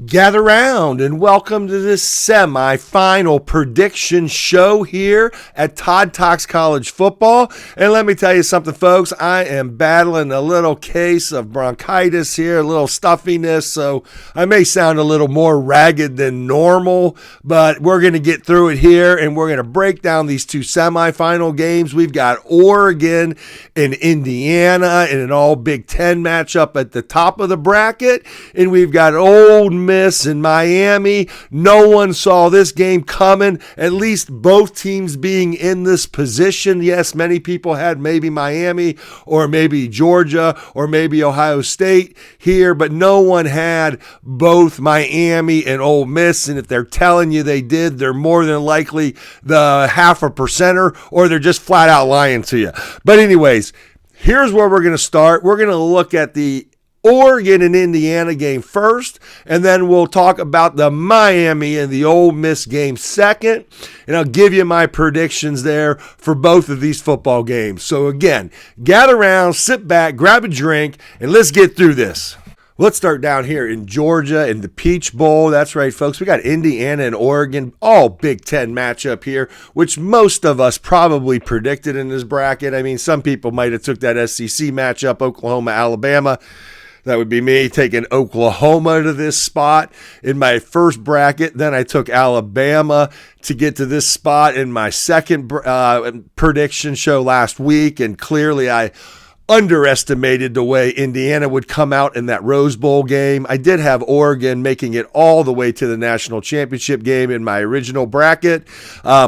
Gather round and welcome to this semifinal prediction show here at Todd Talks College Football. And let me tell you something, folks. I am battling a little case of bronchitis here, a little stuffiness, so I may sound a little more ragged than normal, but we're going to get through it here, and we're going to break down these two semifinal games. We've got Oregon and Indiana in an all Big Ten matchup at the top of the bracket, and we've got Ole Miss in Miami. No one saw this game coming, at least both teams being in this position. Yes, many people had maybe Miami or maybe Georgia or maybe Ohio State here, but no one had both Miami and Ole Miss. And if they're telling you they did, they're more than likely the 0.5%er, or they're just flat out lying to you. But anyways, here's where we're going to start. We're going to look at the Oregon and Indiana game first, and then we'll talk about the Miami and the Ole Miss game second, and I'll give you my predictions there for both of these football games. So again, gather around, sit back, grab a drink, and let's get through this. Let's start down here in Georgia in the Peach Bowl. That's right, folks. We got Indiana and Oregon, all Big Ten matchup here, which most of us probably predicted in this bracket. I mean, some people might have took that SEC matchup, Oklahoma, Alabama. That would be me taking Oklahoma to this spot in my first bracket. Then I took Alabama to get to this spot in my second prediction show last week. And clearly I underestimated the way Indiana would come out in that Rose Bowl game. I did have Oregon making it all the way to the national championship game in my original bracket,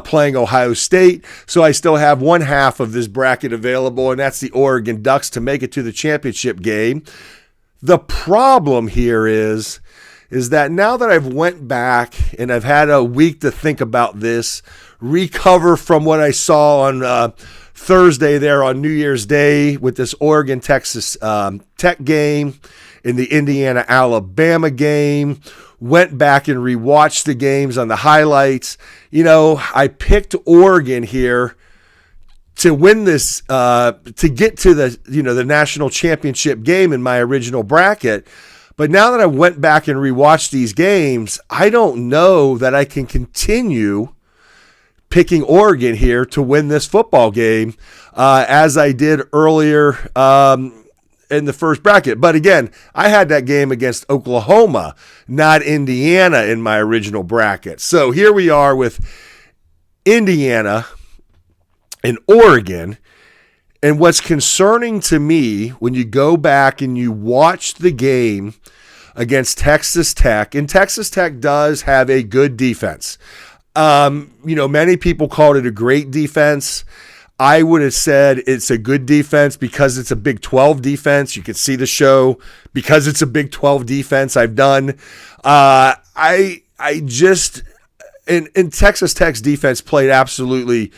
playing Ohio State. So I still have one half of this bracket available, and that's the Oregon Ducks to make it to the championship game. The problem here is that now that I've went back and I've had a week to think about this, recover from what I saw on Thursday there on New Year's Day with this Oregon-Texas Tech game and the Indiana-Alabama game, went back and rewatched the games on the highlights. You know, I picked Oregon here to win this, to get to the national championship game in my original bracket. But now that I went back and rewatched these games, I don't know that I can continue picking Oregon here to win this football game as I did earlier in the first bracket. But again, I had that game against Oklahoma, not Indiana, in my original bracket. So here we are with Indiana in Oregon, and what's concerning to me when you go back and you watch the game against Texas Tech, and Texas Tech does have a good defense. Many people called it a great defense. I would have said it's a good defense because it's a Big 12 defense. You can see the show because it's a Big 12 defense I've done. And Texas Tech's defense played absolutely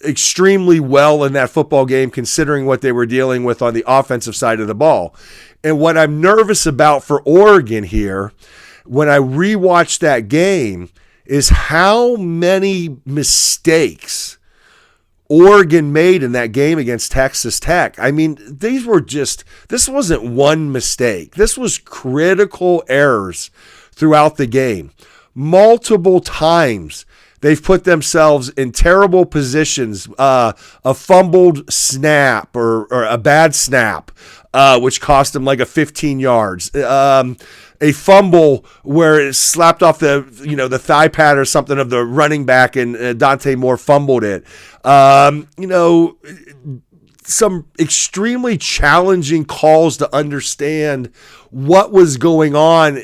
extremely well in that football game, considering what they were dealing with on the offensive side of the ball. And what I'm nervous about for Oregon here, when I rewatch that game, is how many mistakes Oregon made in that game against Texas Tech. I mean, this wasn't one mistake. This was critical errors throughout the game. Multiple times they've put themselves in terrible positions, a fumbled snap or a bad snap, which cost them like a 15 yards. A fumble where it slapped off the thigh pad or something of the running back, and Dante Moore fumbled it. Some extremely challenging calls to understand what was going on.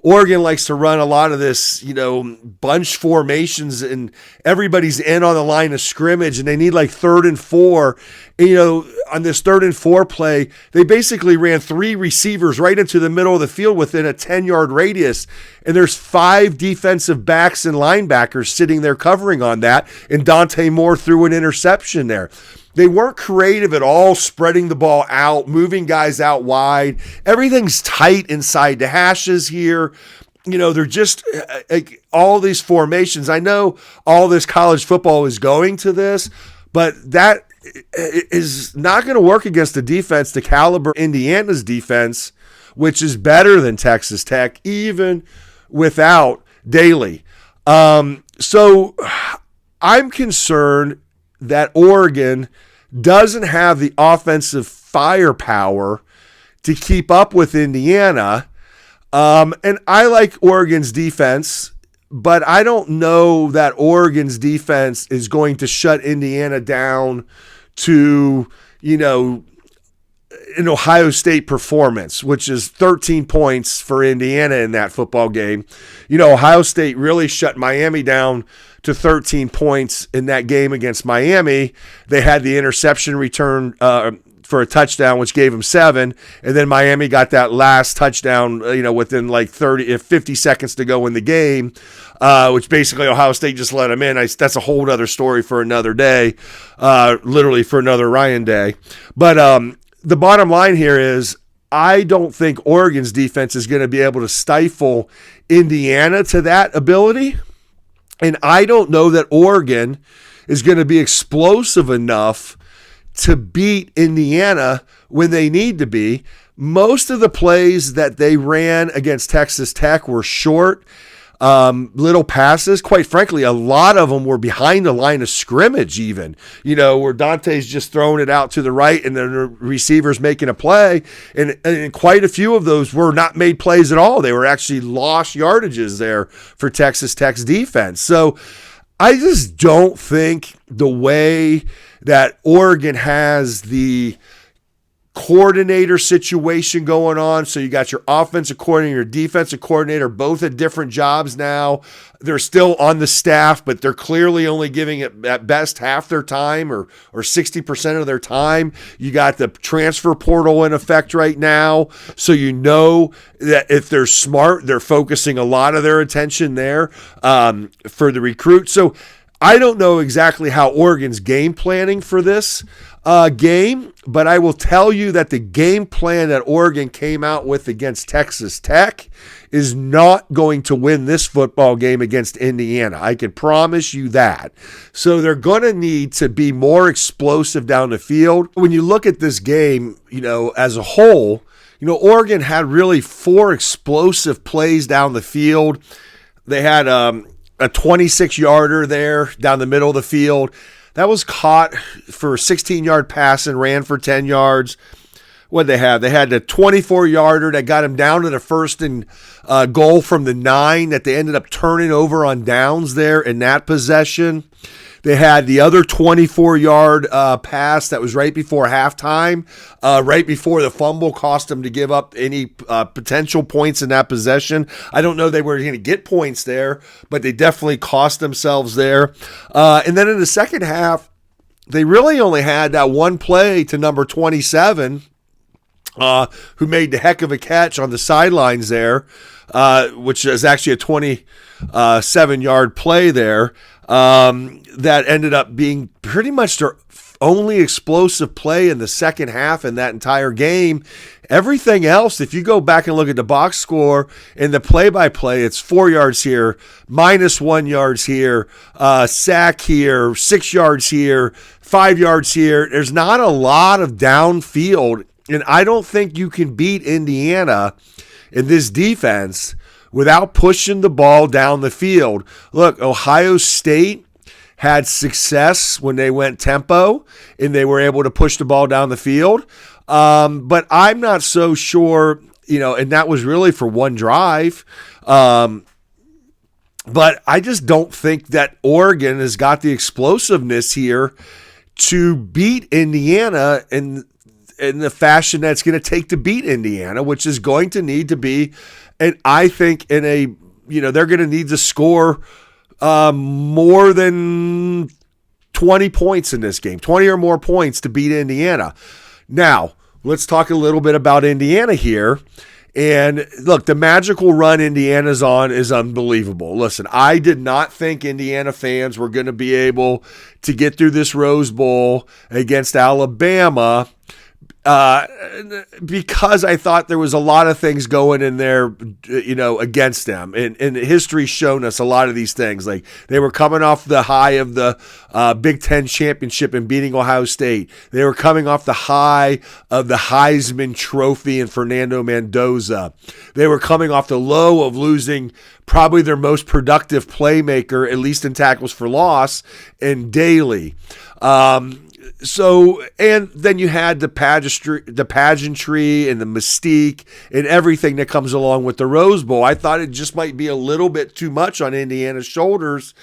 Oregon likes to run a lot of this, bunch formations, and everybody's in on the line of scrimmage, and they need like 3rd and 4. And, on this 3rd and 4 play, they basically ran 3 receivers right into the middle of the field within a 10-yard radius, and there's 5 defensive backs and linebackers sitting there covering on that, and Dante Moore threw an interception there. They weren't creative at all, spreading the ball out, moving guys out wide. Everything's tight inside the hashes here. They're just all these formations. I know all this college football is going to this, but that is not going to work against the defense, the caliber Indiana's defense, which is better than Texas Tech, even without Daly. So I'm concerned that Oregon doesn't have the offensive firepower to keep up with Indiana. And I like Oregon's defense, but I don't know that Oregon's defense is going to shut Indiana down to, an Ohio State performance, which is 13 points for Indiana in that football game. Ohio State really shut Miami down to 13 points in that game against Miami. They had the interception return for a touchdown, which gave them 7. And then Miami got that last touchdown, within like 50 seconds to go in the game, which basically Ohio State just let them in. That's a whole other story for another day, literally for another Ryan day. But the bottom line here is I don't think Oregon's defense is going to be able to stifle Indiana to that ability. And I don't know that Oregon is going to be explosive enough to beat Indiana when they need to be. Most of the plays that they ran against Texas Tech were short, little passes. Quite frankly, a lot of them were behind the line of scrimmage even, where Dante's just throwing it out to the right and then the receiver's making a play. And quite a few of those were not made plays at all. They were actually lost yardages there for Texas Tech's defense. So I just don't think the way that Oregon has the coordinator situation going on. So you got your offensive coordinator, your defensive coordinator, both at different jobs now. They're still on the staff, but they're clearly only giving it at best half their time or 60% of their time. You got the transfer portal in effect right now. So that if they're smart, they're focusing a lot of their attention there for the recruit. So I don't know exactly how Oregon's game planning for this game, but I will tell you that the game plan that Oregon came out with against Texas Tech is not going to win this football game against Indiana. I can promise you that. So they're going to need to be more explosive down the field. When you look at this game, as a whole, Oregon had really 4 explosive plays down the field. They had a 26-yarder there down the middle of the field. That was caught for a 16-yard pass and ran for 10 yards. What'd they have? They had a 24-yarder that got him down to the first and goal from the 9 that they ended up turning over on downs there in that possession. They had the other 24-yard pass that was right before halftime, right before the fumble cost them to give up any potential points in that possession. I don't know they were going to get points there, but they definitely cost themselves there. And then in the second half, they really only had that one play to number 27, who made the heck of a catch on the sidelines there, which is actually a 27-yard play there. That ended up being pretty much their only explosive play in the second half in that entire game. Everything else, if you go back and look at the box score in the play-by-play, it's 4 yards here, -1 yards here, sack here, 6 yards here, 5 yards here. There's not a lot of downfield, and I don't think you can beat Indiana in this defense without pushing the ball down the field. Look, Ohio State had success when they went tempo and they were able to push the ball down the field. But I'm not so sure, and that was really for one drive. But I just don't think that Oregon has got the explosiveness here to beat Indiana in the fashion that's going to take to beat Indiana, which is going to need to be, and I think they're going to need to score more than 20 points in this game, 20 or more points to beat Indiana. Now, let's talk a little bit about Indiana here. And look, the magical run Indiana's on is unbelievable. Listen, I did not think Indiana fans were going to be able to get through this Rose Bowl against Alabama because I thought there was a lot of things going in there, against them. And history's shown us a lot of these things. Like, they were coming off the high of the Big Ten championship and beating Ohio State. They were coming off the high of the Heisman Trophy and Fernando Mendoza. They were coming off the low of losing probably their most productive playmaker, at least in tackles for loss, in Daly. So, and then you had the pageantry and the mystique and everything that comes along with the Rose Bowl. I thought it just might be a little bit too much on Indiana's shoulders,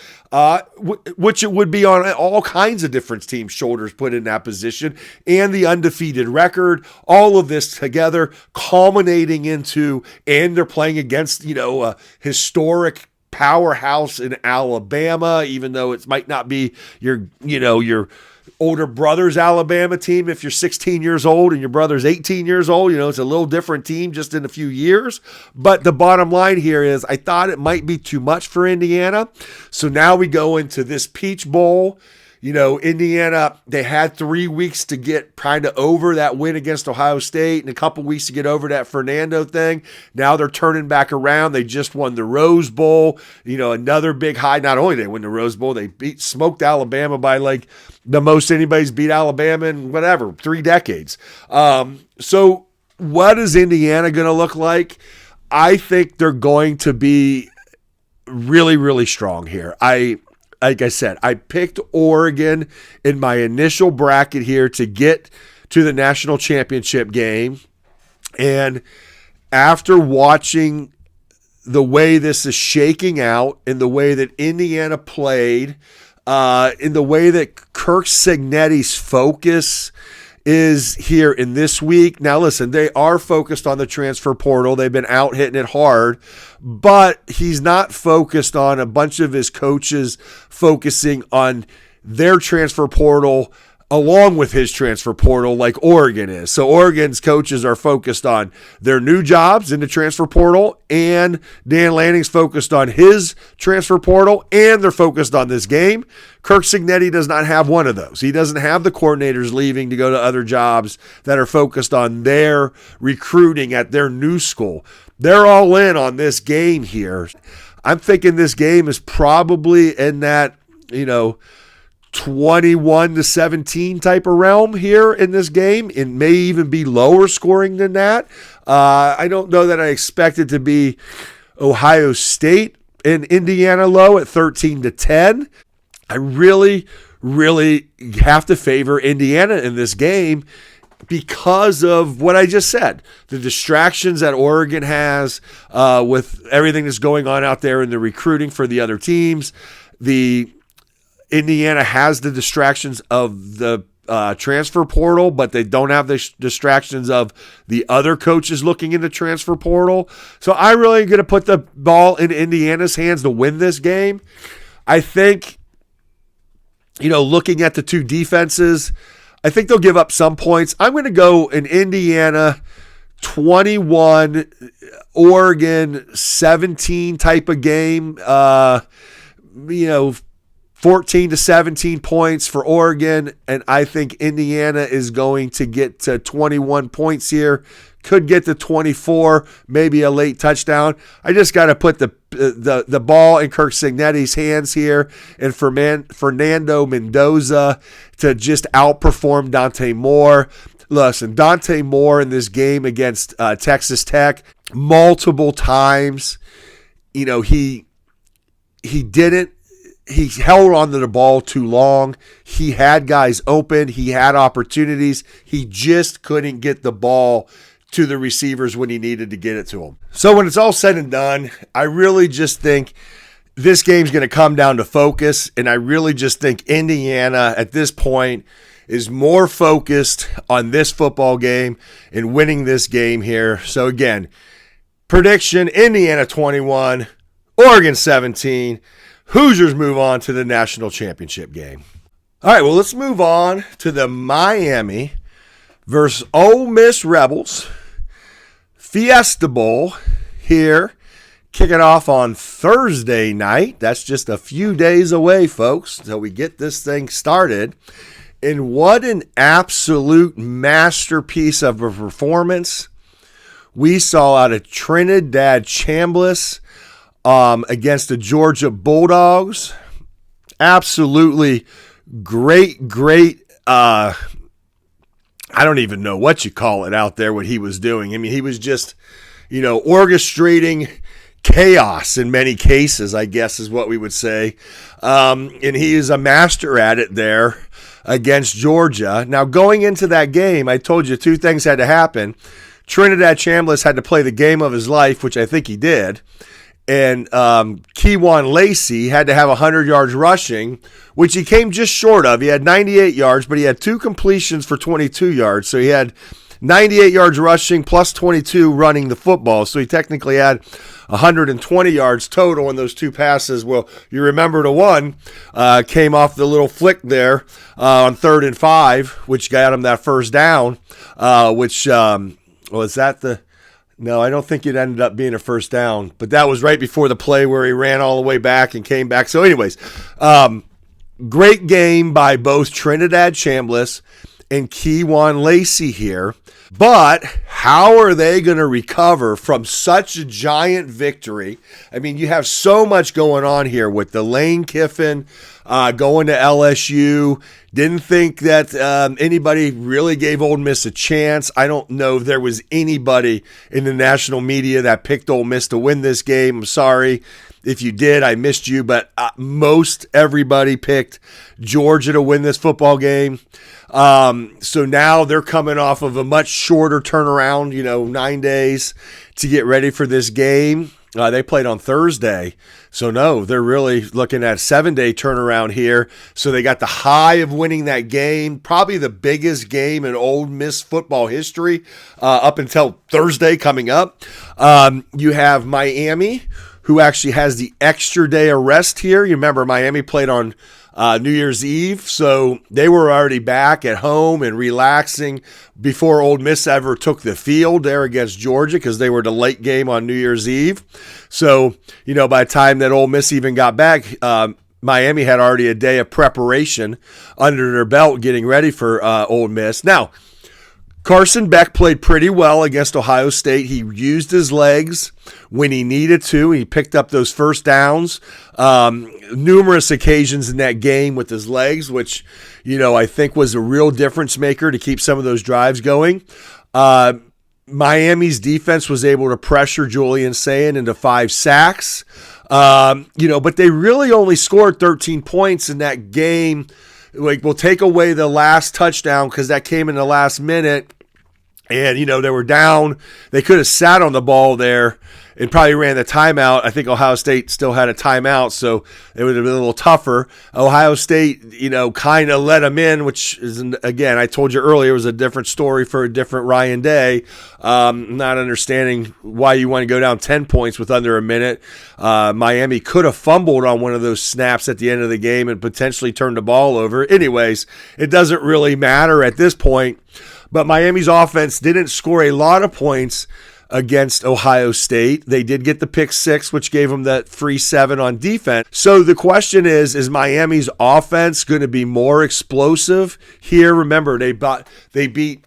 which it would be on all kinds of different teams' shoulders put in that position, and the undefeated record, all of this together culminating into, and they're playing against, a historic powerhouse in Alabama, even though it might not be your older brother's Alabama team. If you're 16 years old and your brother's 18 years old, it's a little different team just in a few years. But the bottom line here is I thought it might be too much for Indiana. So now we go into this Peach Bowl. Indiana, they had 3 weeks to get kind of over that win against Ohio State and a couple weeks to get over that Fernando thing. Now they're turning back around. They just won the Rose Bowl, another big high. Not only did they win the Rose Bowl, they smoked Alabama by like the most anybody's beat Alabama in 3 decades. So what is Indiana going to look like? I think they're going to be really, really strong here. Like I said, I picked Oregon in my initial bracket here to get to the national championship game. And after watching the way this is shaking out, in the way that Indiana played, in the way that Kirk Cignetti's focus is here in this week. Now, listen, they are focused on the transfer portal. They've been out hitting it hard, but he's not focused on a bunch of his coaches focusing on their transfer portal along with his transfer portal like Oregon is. So Oregon's coaches are focused on their new jobs in the transfer portal, and Dan Lanning's focused on his transfer portal, and they're focused on this game. Kirk Cignetti does not have one of those. He doesn't have the coordinators leaving to go to other jobs that are focused on their recruiting at their new school. They're all in on this game here. I'm thinking this game is probably in that, 21-17 type of realm here in this game. It may even be lower scoring than that. I don't know that I expect it to be Ohio State and Indiana low at 13-10. I really, really have to favor Indiana in this game because of what I just said. The distractions that Oregon has with everything that's going on out there in the recruiting for the other teams. The Indiana has the distractions of the transfer portal, but they don't have the distractions of the other coaches looking in the transfer portal. So I'm really going to put the ball in Indiana's hands to win this game. I think, looking at the two defenses, I think they'll give up some points. I'm going to go in Indiana 21, Oregon 17 type of game. 14-17 points for Oregon, and I think Indiana is going to get to 21 points here. Could get to 24, maybe a late touchdown. I just got to put the ball in Kirk Cignetti's hands here, and for Fernando Mendoza to just outperform Dante Moore. Listen, Dante Moore in this game against Texas Tech multiple times, he held on to the ball too long. He had guys open. He had opportunities. He just couldn't get the ball to the receivers when he needed to get it to them. So when it's all said and done, I really just think this game's going to come down to focus, and I really just think Indiana at this point is more focused on this football game and winning this game here. So again, prediction, Indiana 21, Oregon 17. Hoosiers move on to the national championship game. All right, well, let's move on to the Miami versus Ole Miss Rebels Fiesta Bowl here, kicking off on Thursday night. That's just a few days away, folks, until we get this thing started. And what an absolute masterpiece of a performance we saw out of Trinidad Chambliss against the Georgia Bulldogs. Absolutely great. I don't even know what you call it out there, what he was doing. I mean, he was just, orchestrating chaos in many cases, I guess is what we would say. And he is a master at it there against Georgia. Now, going into that game, I told you two things had to happen. Trinidad Chambliss had to play the game of his life, which I think he did. And Keywan Lacey had to have 100 yards rushing, which he came just short of. He had 98 yards, but he had 2 completions for 22 yards. So he had 98 yards rushing plus 22 running the football. So he technically had 120 yards total in those 2 passes. Well, you remember the one came off the little flick there on 3rd and 5, which got him that first down, was that the... No, I don't think it ended up being a first down, but that was right before the play where he ran all the way back and came back. So anyways, great game by both Trinidad Chambliss and Keywan Lacey here. But how are they going to recover from such a giant victory? I mean, you have so much going on here with the Lane Kiffin going to LSU. Didn't think that anybody really gave Ole Miss a chance. I don't know if there was anybody in the national media that picked Ole Miss to win this game. I'm sorry if you did. I missed you, but most everybody picked Georgia to win this football game. So now they're coming off of a much shorter turnaround, 9 days to get ready for this game. They played on Thursday. So no, they're really looking at a 7-day turnaround here. So they got the high of winning that game, probably the biggest game in Ole Miss football history up until Thursday coming up. You have Miami, who actually has the extra day of rest here. You remember Miami played on New Year's Eve, so they were already back at home and relaxing before Ole Miss ever took the field there against Georgia because they were the late game on New Year's Eve. So, by the time that Ole Miss even got back, Miami had already a day of preparation under their belt getting ready for Ole Miss. Now, Carson Beck played pretty well against Ohio State. He used his legs when he needed to. He picked up those first downs numerous occasions in that game with his legs, which, I think was a real difference maker to keep some of those drives going. Miami's defense was able to pressure Julian Sayin into 5 sacks. But they really only scored 13 points in that game. Like, we'll take away the last touchdown because that came in the last minute. And, they were down. They could have sat on the ball there and probably ran the timeout. I think Ohio State still had a timeout, so it would have been a little tougher. Ohio State, kind of let them in, which is, again, I told you earlier, was a different story for a different Ryan Day. Not understanding why you want to go down 10 points with under a minute. Miami could have fumbled on one of those snaps at the end of the game and potentially turned the ball over. Anyways, it doesn't really matter at this point. But Miami's offense didn't score a lot of points against Ohio State. They did get the pick 6, which gave them that free 7 on defense. So the question is Miami's offense going to be more explosive here? Remember, they beat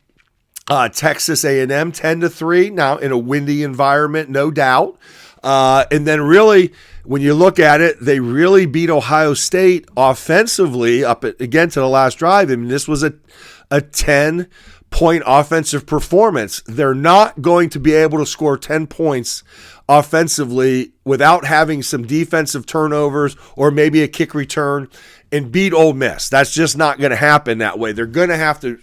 Texas A&M 10-3. Now in a windy environment, no doubt. And then really, when you look at it, they really beat Ohio State offensively up again to the last drive. I mean, this was a 10-point offensive performance. They're not going to be able to score 10 points offensively without having some defensive turnovers or maybe a kick return and beat Ole Miss. That's just not going to happen that way. They're going to have to,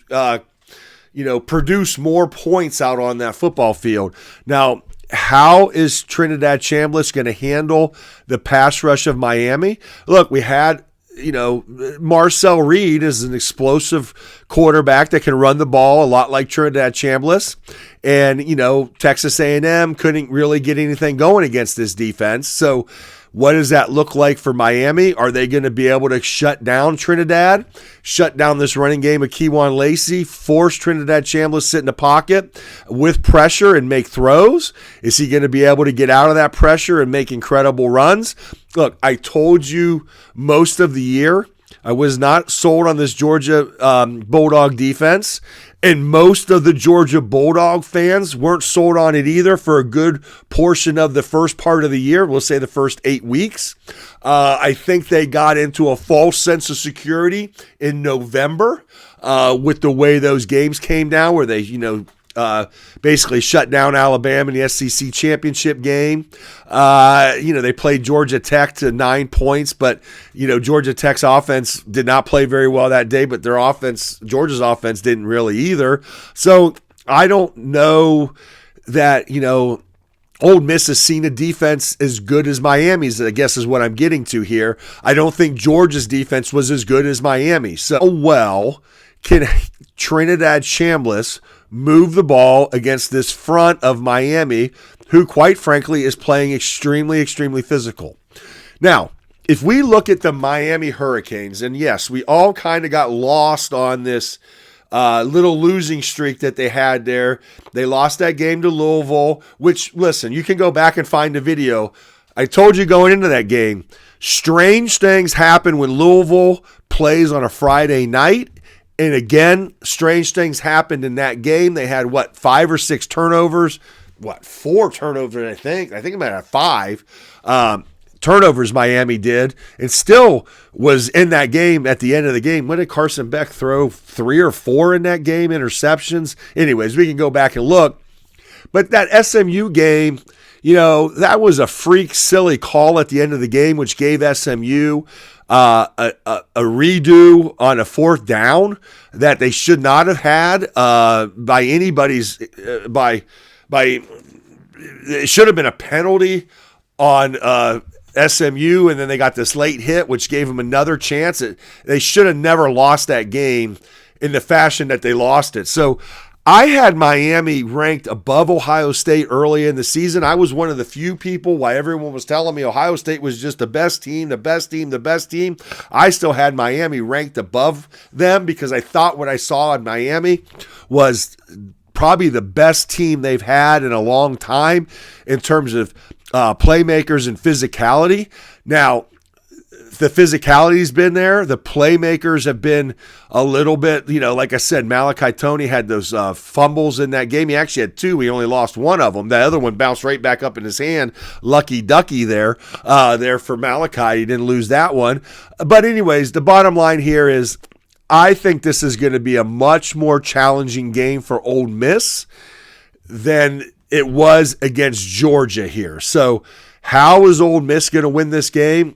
produce more points out on that football field. Now, how is Trinidad Chambliss going to handle the pass rush of Miami? Look, we had Marcel Reed is an explosive quarterback that can run the ball a lot like Trinidad Chambliss. And, Texas A&M couldn't really get anything going against this defense. So what does that look like for Miami? Are they going to be able to shut down Trinidad, shut down this running game of Keywan Lacey, force Trinidad Chambliss sit in the pocket with pressure and make throws? Is he going to be able to get out of that pressure and make incredible runs? Look, I told you most of the year I was not sold on this Georgia Bulldog defense, and most of the Georgia Bulldog fans weren't sold on it either for a good portion of the first part of the year. We'll say the first 8 weeks. I think they got into a false sense of security in November with the way those games came down, where they, basically shut down Alabama in the SEC championship game. They played Georgia Tech to 9 points, but, Georgia Tech's offense did not play very well that day, but Georgia's offense didn't really either. So I don't know that, Ole Miss has seen a defense as good as Miami's, I guess is what I'm getting to here. I don't think Georgia's defense was as good as Miami. So, well, can Trinidad Chambliss move the ball against this front of Miami, who, quite frankly, is playing extremely, extremely physical? Now, if we look at the Miami Hurricanes, and yes, we all kind of got lost on this little losing streak that they had there. They lost that game to Louisville, which, listen, you can go back and find the video. I told you going into that game, strange things happen when Louisville plays on a Friday night. And again, strange things happened in that game. They had, 5 or 6 turnovers? 4 turnovers, I think. I think it might have 5 turnovers Miami did, and still was in that game at the end of the game. When did Carson Beck throw 3 or 4 in that game, interceptions? Anyways, we can go back and look. But that SMU game, that was a freak, silly call at the end of the game, which gave SMU a redo on a 4th down that they should not have had by anybody's it should have been a penalty on SMU, and then they got this late hit, which gave them another chance. They should have never lost that game in the fashion that they lost it. So I had Miami ranked above Ohio State early in the season. I was one of the few people, while everyone was telling me Ohio State was just the best team. I still had Miami ranked above them because I thought what I saw in Miami was probably the best team they've had in a long time in terms of playmakers and physicality. Now, the physicality's been there. The playmakers have been a little bit, like I said, Malachi Toney had those fumbles in that game. He actually had 2. He only lost one of them. The other one bounced right back up in his hand. Lucky ducky there for Malachi. He didn't lose that one. But anyways, the bottom line here is I think this is going to be a much more challenging game for Ole Miss than it was against Georgia here. So how is Ole Miss going to win this game?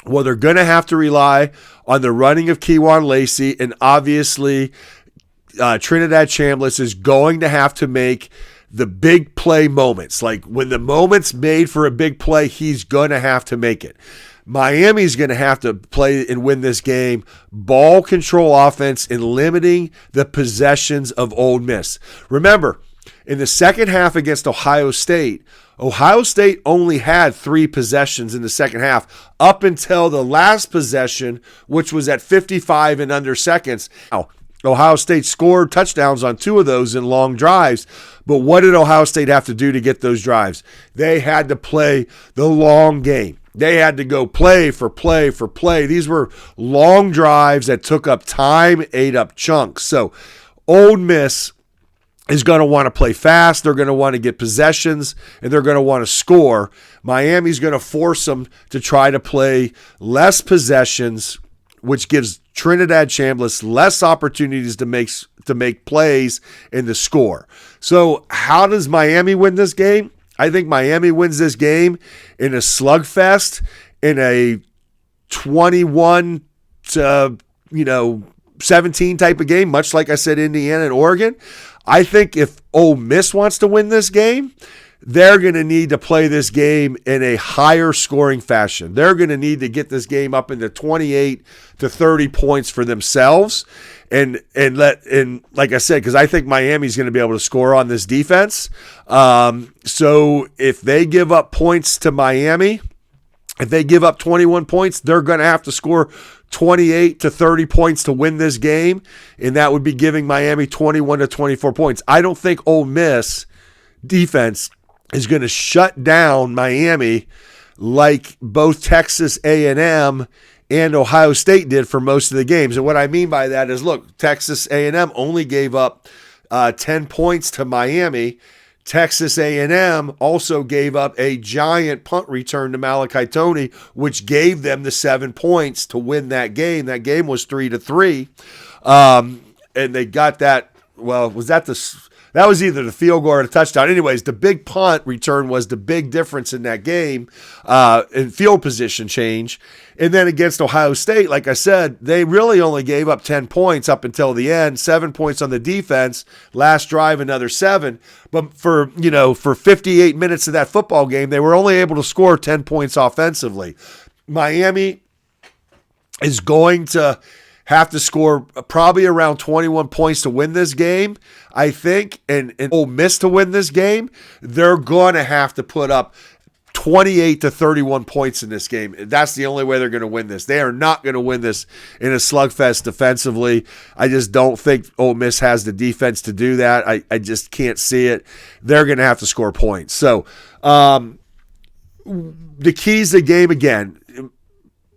Well, they're going to have to rely on the running of Kejuan Lacey, and obviously Trinidad Chambliss is going to have to make the big play moments. Like when the moment's made for a big play, he's going to have to make it. Miami's going to have to play and win this game ball control offense and limiting the possessions of Ole Miss. Remember, in the second half against Ohio State only had 3 possessions in the second half up until the last possession, which was at 55 and under seconds. Now, Ohio State scored touchdowns on 2 of those in long drives, but what did Ohio State have to do to get those drives? They had to play the long game. They had to go play for play for play. These were long drives that took up time, ate up chunks. So Ole Miss is going to want to play fast. They're going to want to get possessions, and they're going to want to score. Miami's going to force them to try to play less possessions, which gives Trinidad Chambliss less opportunities to make plays and to score. So how does Miami win this game? I think Miami wins this game in a slugfest, in a 21 to 17 type of game, much like I said, Indiana and Oregon. I think if Ole Miss wants to win this game, they're going to need to play this game in a higher scoring fashion. They're going to need to get this game up into 28 to 30 points for themselves. And like I said, because I think Miami's going to be able to score on this defense. So if they give up points to Miami, if they give up 21 points, they're going to have to score 28 to 30 points to win this game, and that would be giving Miami 21 to 24 points. I don't think Ole Miss defense is going to shut down Miami like both Texas A&M and Ohio State did for most of the games. And what I mean by that is, look, Texas A&M only gave up 10 points to Miami. Texas A&M also gave up a giant punt return to Malachi Toney, which gave them the 7 points to win that game. That game was 3-3. And they got that, well, that was either the field goal or the touchdown. Anyways, the big punt return was the big difference in that game in field position change. And then against Ohio State, like I said, they really only gave up 10 points up until the end, 7 points on the defense, last drive another 7. But for 58 minutes of that football game, they were only able to score 10 points offensively. Miami is going to have to score probably around 21 points to win this game, I think, and Ole Miss to win this game. They're going to have to put up 28 to 31 points in this game. That's the only way they're going to win this. They are not going to win this in a slugfest defensively. I just don't think Ole Miss has the defense to do that. I just can't see it. They're going to have to score points. So the keys to the game, again,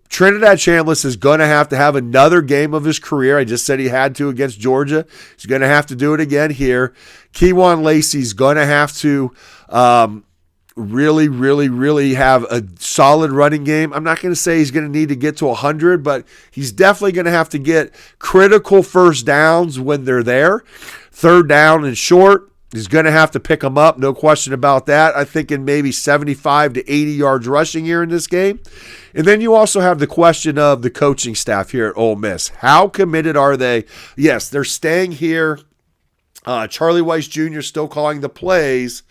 Trinidad Chambliss is going to have another game of his career. I just said he had to against Georgia. He's going to have to do it again here. Keywan Lacey's going to have to really have a solid running game. I'm not going to say he's going to need to get to 100, but he's definitely going to have to get critical first downs when they're there. Third down and short, he's going to have to pick them up, no question about that. I think in maybe 75 to 80 yards rushing here in this game. And then you also have the question of the coaching staff here at Ole Miss. How committed are they? Yes, they're staying here. Charlie Weiss Jr. still calling the plays,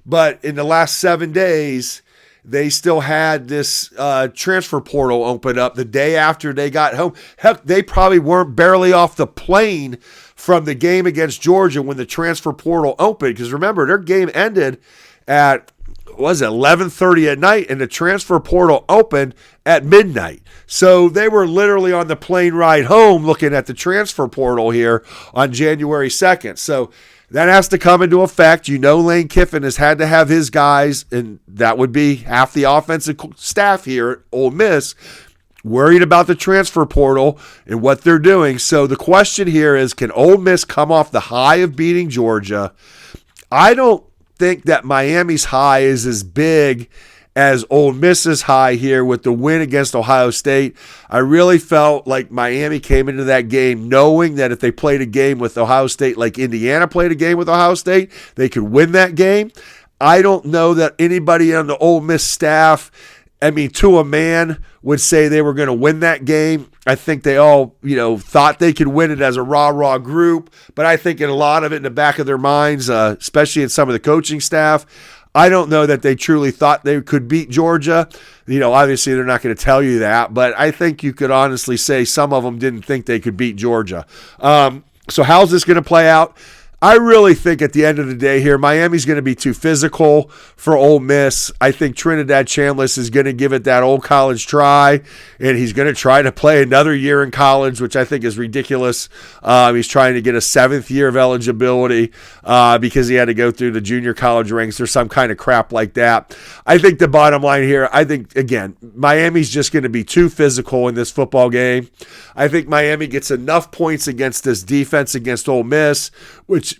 but in the last 7 days, they still had this transfer portal open up the day after they got home. Heck, they probably weren't barely off the plane from the game against Georgia when the transfer portal opened. Because remember, their game ended at 11:30 at night, and the transfer portal opened at midnight. So they were literally on the plane ride home looking at the transfer portal here on January 2nd. So that has to come into effect. Lane Kiffin has had to have his guys, and that would be half the offensive staff here at Ole Miss, worried about the transfer portal and what they're doing. So the question here is, can Ole Miss come off the high of beating Georgia? I don't think that Miami's high is as big as Ole Miss's high here with the win against Ohio State. I really felt like Miami came into that game knowing that if they played a game with Ohio State like Indiana played a game with Ohio State, they could win that game. I don't know that anybody on the Ole Miss staff, to a man, would say they were going to win that game. I think they all, thought they could win it as a rah-rah group, but I think in a lot of it in the back of their minds, especially in some of the coaching staff, I don't know that they truly thought they could beat Georgia. Obviously they're not going to tell you that, but I think you could honestly say some of them didn't think they could beat Georgia. So how's this going to play out? I really think at the end of the day here, Miami's going to be too physical for Ole Miss. I think Trinidad Chambliss is going to give it that old college try, and he's going to try to play another year in college, which I think is ridiculous. He's trying to get a 7th year of eligibility because he had to go through the junior college ranks or some kind of crap like that. I think the bottom line here, again, Miami's just going to be too physical in this football game. I think Miami gets enough points against this defense against Ole Miss, which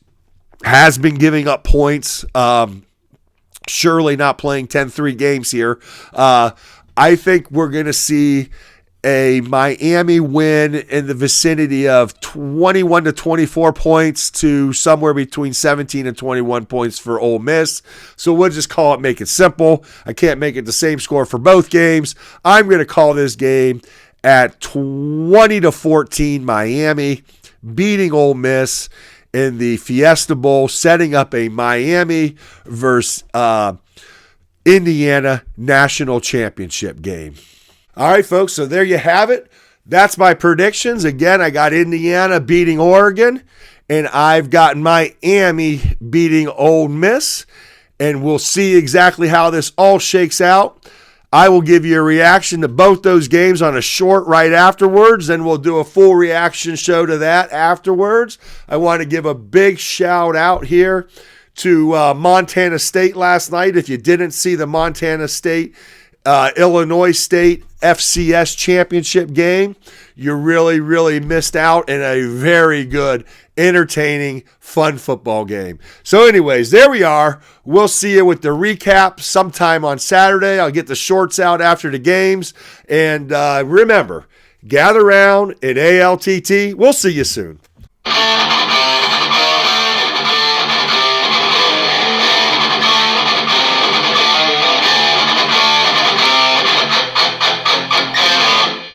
has been giving up points, surely not playing 10-3 games here. I think we're going to see a Miami win in the vicinity of 21 to 24 points to somewhere between 17 and 21 points for Ole Miss. So we'll just make it simple. I can't make it the same score for both games. I'm going to call this game at 20 to 14 Miami, beating Ole Miss in the Fiesta Bowl, setting up a Miami versus Indiana national championship game. All right, folks, so there you have it. That's my predictions. Again, I got Indiana beating Oregon, and I've got Miami beating Ole Miss, and we'll see exactly how this all shakes out. I will give you a reaction to both those games on a short right afterwards, and we'll do a full reaction show to that afterwards. I want to give a big shout out here to Montana State last night. If you didn't see the Montana State Illinois State FCS championship game, you really, really missed out in a very good, entertaining, fun football game. So anyways, there we are. We'll see you with the recap sometime on Saturday. I'll get the shorts out after the games. And remember, gather around in ALTT. We'll see you soon.